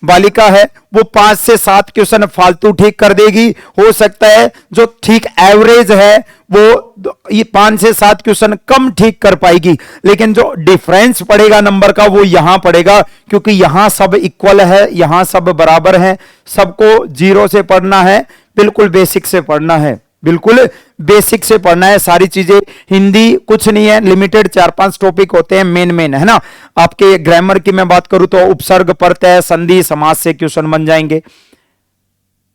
बालिका है वो 5 से 7 क्वेश्चन फालतू ठीक कर देगी। हो सकता है जो ठीक एवरेज है वो ये 5 से 7 क्वेश्चन कम ठीक कर पाएगी, लेकिन जो डिफरेंस पड़ेगा नंबर का वो यहां पड़ेगा, क्योंकि यहां सब इक्वल है, यहां सब बराबर है, सबको 0 से पढ़ना है, बिल्कुल बेसिक से पढ़ना है, बिल्कुल बेसिक से पढ़ना है सारी चीजें। हिंदी कुछ नहीं है, लिमिटेड 4-5 टॉपिक होते हैं मेन, है ना। आपके ग्रामर की मैं बात करूं तो उपसर्ग, प्रत्यय, संधि, समास से क्वेश्चन बन जाएंगे,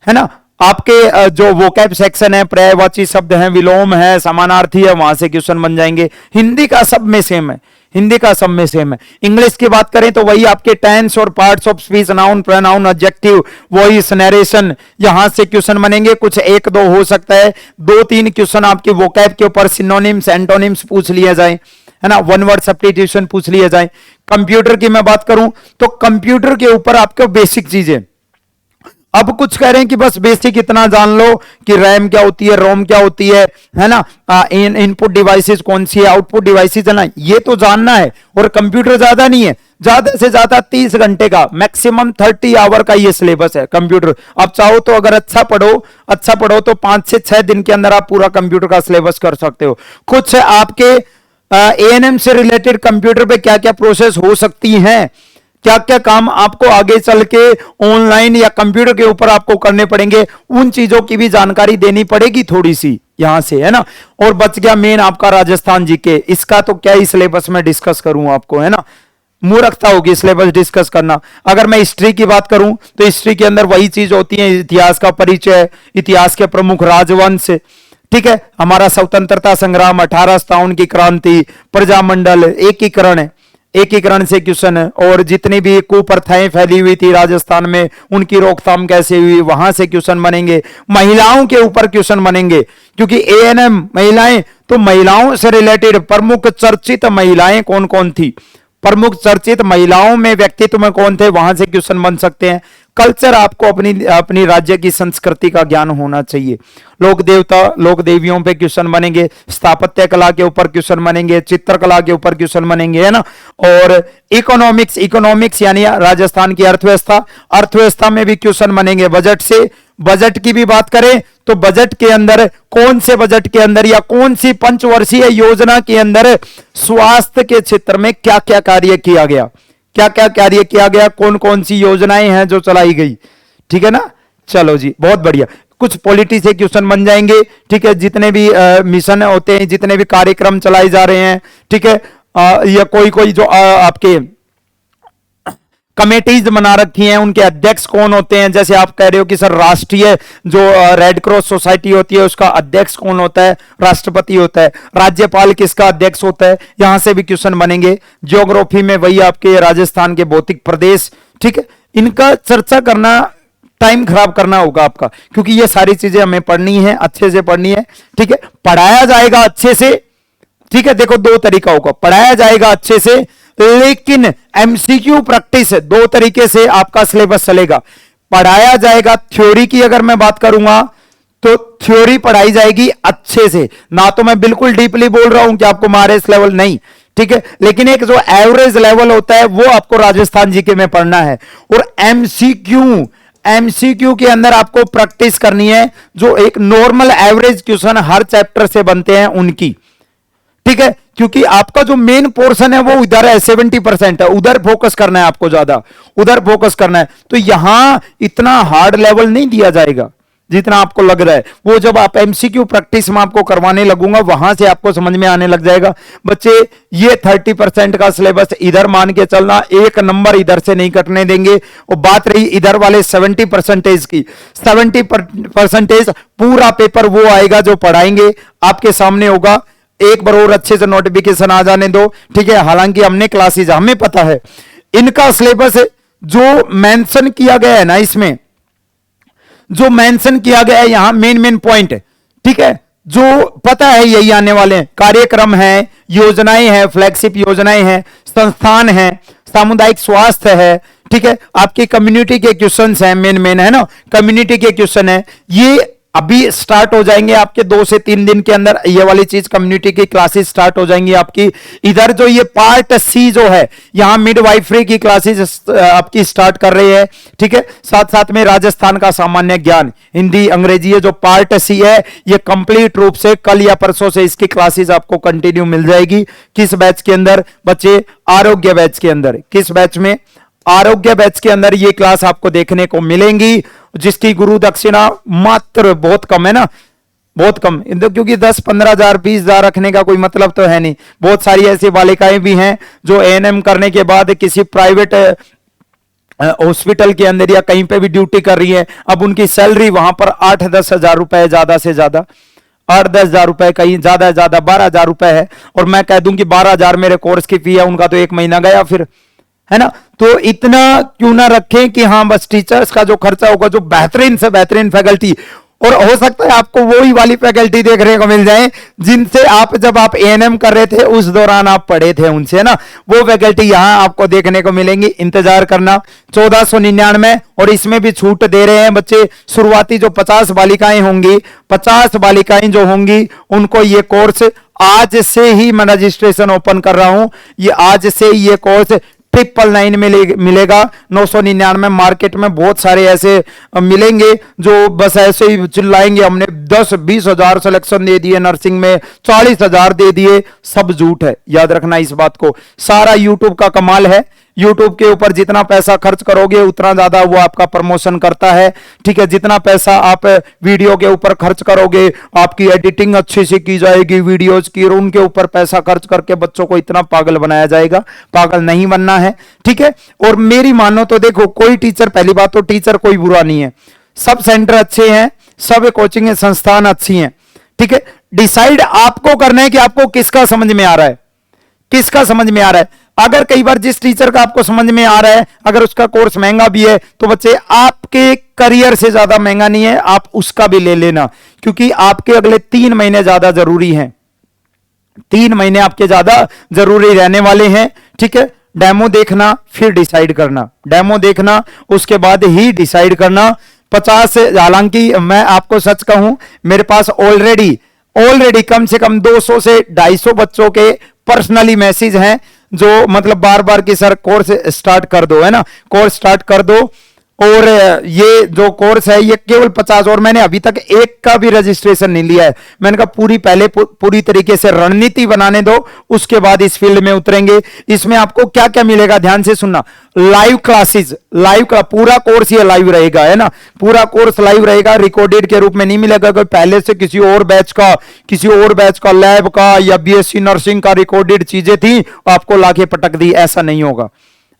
है ना। आपके जो वोकैब सेक्शन है, पर्यायवाची शब्द हैं, विलोम है, समानार्थी है, वहां से क्वेश्चन बन जाएंगे। हिंदी का सब में सेम है, इंग्लिश की बात करें तो वही आपके टेंस और parts of speech, noun, pronoun, adjective, voice, narration, यहां से क्वेश्चन बनेंगे। कुछ 1-2 हो सकता है, 2-3 क्वेश्चन आपके वोकैब के ऊपर सिनोनिम्स, एंटोनिम्स पूछ लिया जाए, है ना, 1 वर्ड सब्स्टिट्यूशन पूछ लिया जाए। कंप्यूटर की मैं बात करूं तो कंप्यूटर के ऊपर आपको बेसिक चीजें, अब कुछ कह रहे हैं कि बस बेसिक इतना जान लो कि रैम क्या होती है, रोम क्या होती है ना, इनपुट डिवाइसेस कौन सी है, आउटपुट डिवाइसेस है ना, ये तो जानना है। और कंप्यूटर ज्यादा नहीं है, ज्यादा से ज्यादा 30 घंटे का, मैक्सिमम 30 आवर का ये सिलेबस है कंप्यूटर। आप चाहो तो अगर अच्छा पढ़ो तो 5 से 6 दिन के अंदर आप पूरा कंप्यूटर का सिलेबस कर सकते हो। कुछ आपके एएनएम से रिलेटेड कंप्यूटर पे क्या क्या प्रोसेस हो सकती हैं, क्या क्या काम आपको आगे चल के ऑनलाइन या कंप्यूटर के ऊपर आपको करने पड़ेंगे, उन चीजों की भी जानकारी देनी पड़ेगी थोड़ी सी यहां से, है ना। और बच गया मेन आपका राजस्थान जीके, इसका तो क्या ही सिलेबस में डिस्कस करूं आपको, है ना, मूर्खता होगी सिलेबस डिस्कस करना। अगर मैं हिस्ट्री की बात करूं तो हिस्ट्री के अंदर वही चीज होती है, इतिहास का परिचय, इतिहास के प्रमुख राजवंश, ठीक है, हमारा स्वतंत्रता संग्राम, 1857 की क्रांति, प्रजामंडल, एकीकरण से क्वेश्चन है, और जितनी भी कुप्रथाएं फैली हुई थी राजस्थान में उनकी रोकथाम कैसे हुई, वहां से क्वेश्चन बनेंगे। महिलाओं के ऊपर क्वेश्चन बनेंगे, क्योंकि एएनएम महिलाएं, तो महिलाओं से रिलेटेड प्रमुख चर्चित महिलाएं कौन कौन थी, प्रमुख चर्चित महिलाओं में व्यक्तित्व में कौन थे, वहां से क्वेश्चन बन सकते हैं। कल्चर, आपको अपनी राज्य की संस्कृति का ज्ञान होना चाहिए। लोक देवता, लोक देवियों पे क्वेश्चन बनेंगे, स्थापत्य कला के ऊपर क्वेश्चन बनेंगे, चित्रकला के ऊपर क्वेश्चन बनेंगे, है ना। और इकोनॉमिक्स यानी राजस्थान की अर्थव्यवस्था में भी क्वेश्चन बनेंगे। बजट की भी बात करें तो बजट के अंदर, कौन से बजट के अंदर या कौन सी पंचवर्षीय योजना के अंदर स्वास्थ्य के क्षेत्र में क्या क्या कार्य किया गया, कौन कौन सी योजनाएं हैं जो चलाई गई, ठीक है ना। चलो जी, बहुत बढ़िया। कुछ पॉलिटी से क्वेश्चन बन जाएंगे, ठीक है, जितने भी मिशन होते हैं, जितने भी कार्यक्रम चलाए जा रहे हैं, ठीक है, या कोई जो आपके कमेटीज बना रखी हैं, उनके अध्यक्ष कौन होते हैं। जैसे आप कह रहे हो कि सर राष्ट्रीय जो रेड क्रॉस सोसाइटी होती है उसका अध्यक्ष कौन होता है, राष्ट्रपति होता है। राज्यपाल किसका अध्यक्ष होता है, यहां से भी क्वेश्चन बनेंगे। ज्योग्राफी में वही आपके राजस्थान के भौतिक प्रदेश, ठीक है, इनका चर्चा करना, टाइम खराब करना होगा आपका, क्योंकि ये सारी चीजें हमें पढ़नी है, अच्छे से पढ़नी है, ठीक है। पढ़ाया जाएगा अच्छे से, ठीक है। देखो, दो तरीका होगा, पढ़ाया जाएगा अच्छे से, लेकिन एमसीक्यू प्रैक्टिस, दो तरीके से आपका सिलेबस चलेगा। पढ़ाया जाएगा, थ्योरी की अगर मैं बात करूंगा तो थ्योरी पढ़ाई जाएगी अच्छे से, ना तो मैं बिल्कुल डीपली बोल रहा हूं कि आपको महारेस लेवल नहीं, ठीक है, लेकिन एक जो एवरेज लेवल होता है वो आपको राजस्थान जीके में पढ़ना है। और एमसीक्यू के अंदर आपको प्रैक्टिस करनी है, जो एक नॉर्मल एवरेज क्वेश्चन हर चैप्टर से बनते हैं उनकी, ठीक है, क्योंकि आपका जो मेन पोर्शन है वो इधर है, 70% है, उधर फोकस करना है आपको, ज्यादा उधर फोकस करना है। तो यहां इतना हार्ड लेवल नहीं दिया जाएगा जितना आपको लग रहा है, वो जब आप एमसीक्यू प्रैक्टिस में आपको करवाने लगूंगा वहां से आपको समझ में आने लग जाएगा। बच्चे, ये 30% का सिलेबस इधर मान के चलना, एक नंबर इधर से नहीं कटने देंगे। और बात रही इधर वाले 70% की, 70% पूरा पेपर वो आएगा जो पढ़ाएंगे, आपके सामने होगा। एक बार और अच्छे से नोटिफिकेशन आ जाने दो, ठीक है। हालांकि हमने क्लासेज, हमें पता है इनका सिलेबस जो मेंशन किया गया है ना, इसमें जो मेंशन किया गया है यहां मेन पॉइंट, ठीक है, जो पता है यही आने वाले हैं। कार्यक्रम है, योजनाएं हैं, फ्लैगशिप योजनाएं हैं, संस्थान है, सामुदायिक स्वास्थ्य है, ठीक है, आपकी कम्युनिटी के क्वेश्चंस हैं, मेन है ना, कम्युनिटी के क्वेश्चन है। ये अभी स्टार्ट हो जाएंगे आपके 2 से 3 दिन के अंदर, ये वाली चीज कम्युनिटी की क्लासेस स्टार्ट हो जाएंगी आपकी। इधर जो ये पार्ट सी जो है, यहां मिडवाइफरी की क्लासेस आपकी स्टार्ट कर रहे हैं, ठीक है। साथ साथ में राजस्थान का सामान्य ज्ञान, हिंदी, अंग्रेजी, ये जो पार्ट सी है ये कंप्लीट रूप से कल या परसों से इसकी क्लासेस आपको कंटिन्यू मिल जाएगी। किस बैच के अंदर बच्चे, आरोग्य बैच के अंदर। किस बैच में, आरोग्य बैच के अंदर ये क्लास आपको देखने को मिलेंगी, जिसकी गुरु दक्षिणा मात्र बहुत कम है ना, बहुत कम, क्योंकि 10-15 हजार 20 हजार रखने का कोई मतलब तो है नहीं। बहुत सारी ऐसी बालिकाएं भी हैं जो एएनएम करने के बाद किसी प्राइवेट हॉस्पिटल के अंदर या कहीं पे भी ड्यूटी कर रही है। अब उनकी सैलरी वहां पर 8-10 हजार रुपए, ज्यादा से ज्यादा 8-10 हजार रुपए, कहीं ज्यादा से ज्यादा 12 हजार रुपए है। और मैं कह दूं कि 12 हजार मेरे कोर्स की फी है, उनका तो 1 महीना गया फिर, है ना। तो इतना क्यों ना रखें कि हाँ बस टीचर्स का जो खर्चा होगा, जो बेहतरीन से बेहतरीन फैकल्टी, और हो सकता है आपको वही वाली फैकल्टी देखने को मिल जाए जिनसे आप जब आप एएनएम कर रहे थे उस दौरान आप पढ़े थे उनसे, है ना, वो फैकल्टी यहां आपको देखने को मिलेंगी। इंतजार करना। 1499 और इसमें भी छूट दे रहे हैं बच्चे। शुरुआती जो 50 बालिकाएं होंगी, 50 बालिकाएं जो होंगी उनको ये कोर्स आज से ही मैं रजिस्ट्रेशन ओपन कर रहा हूं। ये आज से ये कोर्स 999 में मिलेगा। 999 मार्केट में बहुत सारे ऐसे मिलेंगे जो बस ऐसे ही चिल्लाएंगे हमने 10-20 हजार सिलेक्शन दे दिए, नर्सिंग में 40 हजार दे दिए। सब झूठ है, याद रखना इस बात को। सारा यूट्यूब का कमाल है, यूट्यूब के ऊपर जितना पैसा खर्च करोगे उतना ज्यादा वो आपका प्रमोशन करता है, ठीक है। जितना पैसा आप वीडियो के ऊपर खर्च करोगे, आपकी एडिटिंग अच्छे से की जाएगी वीडियोज की, और उनके ऊपर पैसा खर्च करके बच्चों को इतना पागल बनाया जाएगा। पागल नहीं बनना है, ठीक है। और मेरी मानो तो देखो, कोई टीचर, पहली बात तो टीचर कोई बुरा नहीं है, सब सेंटर अच्छे हैं, सब कोचिंग संस्थान अच्छी हैं, ठीक है। डिसाइड आपको करना है कि आपको किसका समझ में आ रहा है, किसका समझ में आ रहा है। अगर कई बार जिस टीचर का आपको समझ में आ रहा है, अगर उसका कोर्स महंगा भी है, तो बच्चे आपके करियर से ज्यादा महंगा नहीं है, आप उसका भी ले लेना, क्योंकि आपके अगले 3 महीने ज्यादा जरूरी हैं, 3 महीने आपके ज्यादा जरूरी रहने वाले हैं, ठीक है। डेमो देखना फिर डिसाइड करना, डेमो देखना उसके बाद ही डिसाइड करना। 50, हालांकि मैं आपको सच कहूं, मेरे पास ऑलरेडी कम से कम 200 से 250 बच्चों के पर्सनली मैसेज हैं, जो मतलब बार बार कि सर कोर्स स्टार्ट कर दो, है ना, कोर्स स्टार्ट कर दो। और ये जो कोर्स है ये केवल 50, और मैंने अभी तक एक का भी रजिस्ट्रेशन नहीं लिया है। मैंने कहा पहले पूरी तरीके से रणनीति बनाने दो, उसके बाद इस फील्ड में उतरेंगे। इसमें आपको क्या क्या मिलेगा, ध्यान से सुनना। लाइव क्लासेस, लाइव का पूरा कोर्स ये लाइव रहेगा, है ना, पूरा कोर्स लाइव रहेगा, रिकॉर्डेड के रूप में नहीं मिलेगा। कोई पहले से किसी और बैच का लैब का या बीएससी नर्सिंग का रिकॉर्डेड चीजें थी, आपको लाके पटक दी, ऐसा नहीं होगा,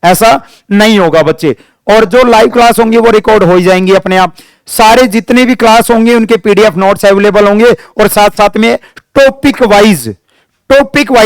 ऐसा नहीं होगा बच्चे। और जो लाइव क्लास होंगी वो रिकॉर्ड हो ही जाएंगी अपने आप। सारे जितने भी क्लास होंगे उनके पीडीएफ नोट्स अवेलेबल होंगे, और साथ साथ में टॉपिक वाइज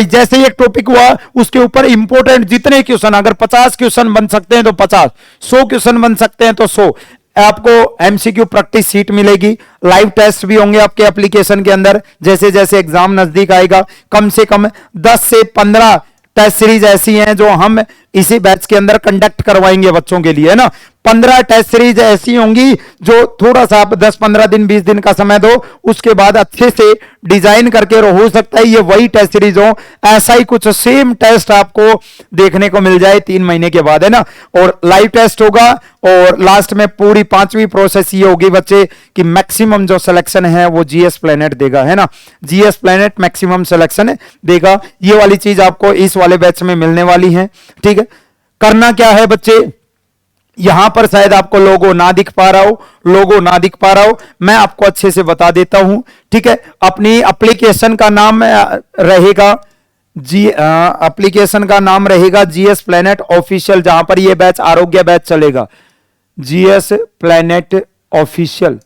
जैसे एक टॉपिक हुआ उसके ऊपर इंपॉर्टेंट जितने क्वेश्चन, अगर 50 क्वेश्चन बन सकते हैं तो 50, 100 क्वेश्चन बन सकते हैं तो 100। आपको एमसीक्यू प्रैक्टिस सीट मिलेगी, लाइव टेस्ट भी होंगे आपके एप्लीकेशन के अंदर। जैसे जैसे एग्जाम नजदीक आएगा, कम से कम 10 से 15 टेस्ट सीरीज ऐसी हैं जो हम इसी बैच के अंदर कंडक्ट करवाएंगे बच्चों के लिए, है ना। 15 टेस्ट सीरीज ऐसी होंगी जो थोड़ा सा आप 10-15 दिन 20 दिन का समय दो, उसके बाद अच्छे से डिजाइन करके, हो सकता है ये वही टेस्ट सीरीज हो, ऐसा ही कुछ सेम टेस्ट आपको देखने को मिल जाए 3 महीने के बाद, है ना। और लाइव टेस्ट होगा, और लास्ट में पूरी 5वीं प्रोसेस ये होगी बच्चे कि मैक्सिमम जो सिलेक्शन है वो जीएस प्लैनेट देगा, है ना, जीएस प्लैनेट मैक्सिमम सिलेक्शन देगा। ये वाली चीज आपको इस वाले बैच में मिलने वाली है, ठीक है। करना क्या है बच्चे, यहां पर शायद आपको लोगो ना दिख पा रहा हो, मैं आपको अच्छे से बता देता हूं, ठीक है। अपनी एप्लीकेशन का नाम रहेगा एप्लीकेशन का नाम रहेगा जीएस प्लैनेट ऑफिशियल, जहां पर यह बैच आरोग्य बैच चलेगा, जीएस प्लैनेट ऑफिशियल,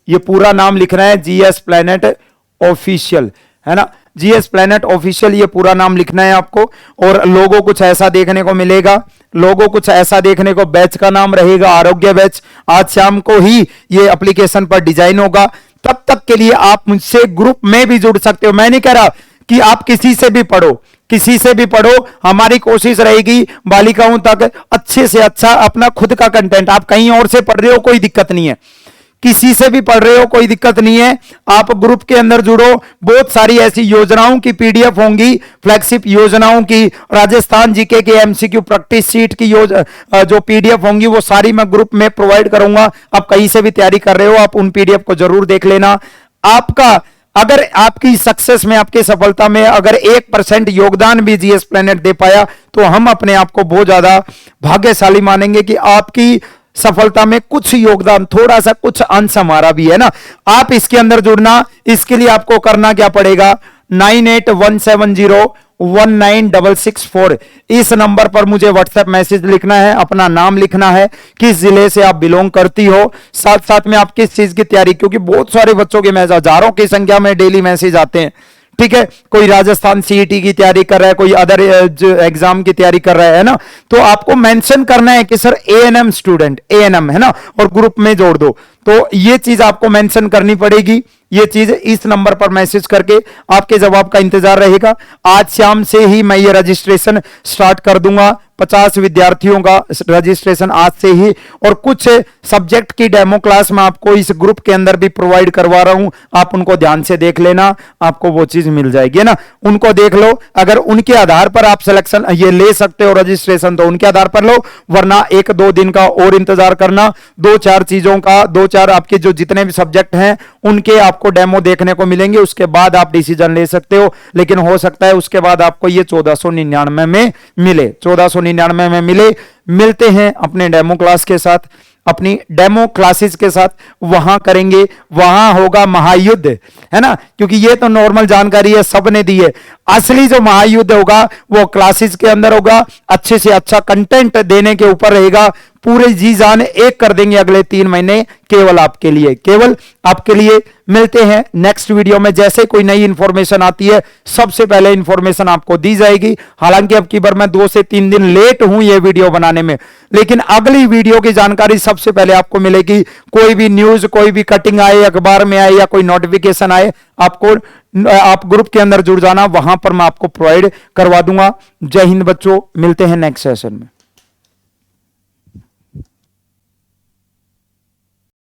ये पूरा नाम लिखना है, जीएस प्लैनेट ऑफिशियल, है ना, जीएस प्लैनेट ऑफिशियल, ये पूरा नाम लिखना है आपको। और लोगो कुछ ऐसा देखने को मिलेगा, बैच का नाम रहेगा आरोग्य बैच। आज शाम को ही ये एप्लीकेशन पर डिजाइन होगा, तब तक के लिए आप मुझसे ग्रुप में भी जुड़ सकते हो। मैं नहीं कह रहा कि आप किसी से भी पढ़ो, हमारी कोशिश रहेगी बालिकाओं तक अच्छे से अच्छा अपना खुद का कंटेंट, आप कहीं और से पढ़ रहे हो कोई दिक्कत नहीं है, किसी से भी पढ़ रहे हो कोई दिक्कत नहीं है, आप ग्रुप के अंदर जुड़ो। बहुत सारी ऐसी योजनाओं की पीडीएफ होंगी, फ्लैगशिप योजनाओं की, राजस्थान जीके के एमसीक्यू प्रैक्टिस सीट की जो पीडीएफ होंगी वो सारी मैं ग्रुप में प्रोवाइड करूंगा। आप कहीं से भी तैयारी कर रहे हो, आप उन पीडीएफ को जरूर देख लेना। अगर आपकी सक्सेस में, आपकी सफलता में अगर 1% योगदान भी जीएस प्लैनेट दे पाया, तो हम अपने आप को बहुत ज्यादा भाग्यशाली मानेंगे कि आपकी सफलता में कुछ योगदान, थोड़ा सा कुछ अंश हमारा भी है ना। आप इसके अंदर जुड़ना, इसके लिए आपको करना क्या पड़ेगा, 9817019664 इस नंबर पर मुझे व्हाट्सएप मैसेज लिखना है, अपना नाम लिखना है, किस जिले से आप बिलोंग करती हो, साथ साथ में आप किस चीज की तैयारी, क्योंकि बहुत सारे बच्चों के मैसेज, हजारों की संख्या में डेली मैसेज आते हैं, ठीक है। कोई राजस्थान सीईटी की तैयारी कर रहा है, कोई अदर एग्जाम की तैयारी कर रहा है ना, तो आपको मेंशन करना है कि सर एएनएम स्टूडेंट, एएनएम, है ना, और ग्रुप में जोड़ दो। तो ये चीज आपको मेंशन करनी पड़ेगी, ये चीज इस नंबर पर मैसेज करके आपके जवाब का इंतजार रहेगा। आज शाम से ही मैं ये रजिस्ट्रेशन स्टार्ट कर दूंगा। 50 विद्यार्थियों का रजिस्ट्रेशन आज से ही, और कुछ सब्जेक्ट की डेमो क्लास मैं आपको इस ग्रुप के अंदर भी प्रोवाइड करवा रहा हूं, आप उनको ध्यान से देख लेना, आपको वो चीज मिल जाएगी ना, उनको देख लो। अगर उनके आधार पर आप सिलेक्शन ये ले सकते हो रजिस्ट्रेशन, तो उनके आधार पर लो, वरना 1-2 दिन का और इंतजार करना। 2-4 चीजों का, 2-4 आपके जो जितने भी सब्जेक्ट हैं उनके आपको डेमो देखने को मिलेंगे, उसके बाद आप डिसीजन ले सकते हो। लेकिन हो सकता है उसके बाद आपको ये 1499 में मिले, 1499 में मिलते हैं अपने डेमो क्लास के साथ, अपनी डेमो क्लासेस के साथ। वहां करेंगे, वहां होगा महायुद्ध, है ना, क्योंकि ये तो नॉर्मल जानकारी है, सबने दी है। असली जो महायुद्ध होगा वो क्लासेस के अंदर होगा, अच्छे से अच्छा कंटेंट देने के ऊपर रहेगा, पूरे जी जान एक कर देंगे अगले 3 महीने केवल आपके लिए, केवल आपके लिए। मिलते हैं नेक्स्ट वीडियो में, जैसे कोई नई इंफॉर्मेशन आती है सबसे पहले इंफॉर्मेशन आपको दी जाएगी। हालांकि अब की बार मैं 2 से 3 दिन लेट हूं ये वीडियो बनाने में, लेकिन अगली वीडियो की जानकारी सबसे पहले आपको मिलेगी। कोई भी न्यूज, कोई भी कटिंग आए, अखबार में आए या कोई नोटिफिकेशन आए, आप ग्रुप के अंदर जुड़ जाना, वहां पर मैं आपको प्रोवाइड करवा दूंगा। जय हिंद बच्चों, मिलते हैं नेक्स्ट सेशन में।